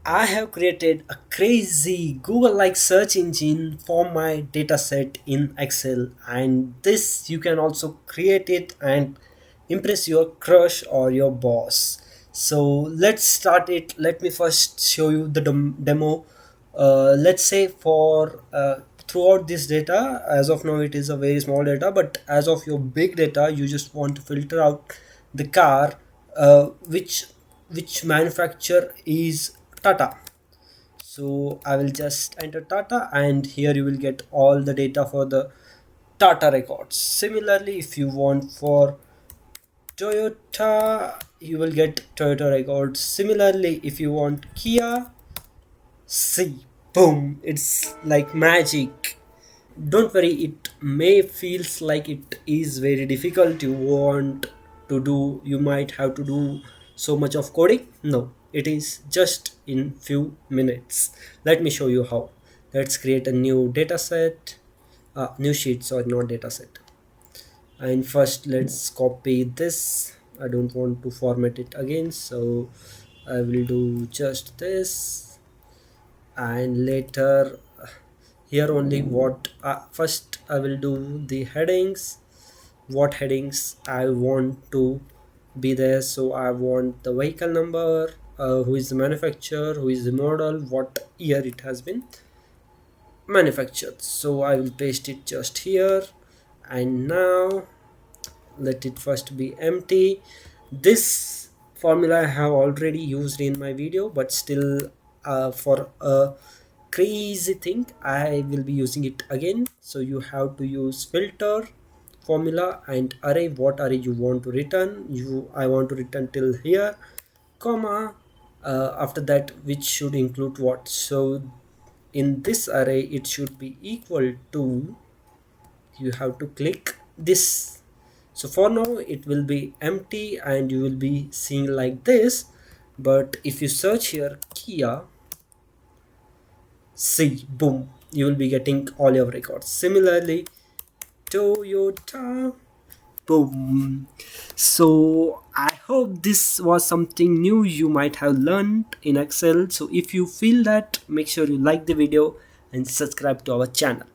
I have created a crazy Google-like search engine for my dataset in Excel, and this you can also create it and impress your crush or your boss. So let's start it. Let me first show you the demo. Let's say for throughout this data, as of now it is a very small data, but as of your big data, you just want to filter out the car, which manufacturer is Tata. So I will just enter Tata, and here you will get all the data for the Tata records. Similarly, if you want for Toyota, you will get Toyota records. Similarly, if you want Kia, see, boom, it's like magic. Don't worry, it may feels like it is very difficult. You want to do, you might have to do so much of coding. No, it is just in few minutes. Let me show you how. Let's create a new data set, new sheet, sorry, not data set. And first let's copy this. I don't want to format it again, so I will do just this. And later here only what first I will do the headings, what headings I want to be there. So I want the vehicle number, who is the manufacturer, who is the model, what year it has been manufactured. So I will paste it just here, and now let it first be empty. This formula I have already used in my video, but still, for a crazy thing I will be using it again. So you have to use filter, formula, and array. What array you want to return? I want to return till here, comma, after that, which should include what. So in this array it should be equal to, you have to click this. So for now it will be empty and you will be seeing like this. But if you search here Kia, see, boom, you will be getting all your records. Similarly Toyota, boom. So I hope this was something new you might have learned in Excel. So if you feel that, make sure you like the video and subscribe to our channel.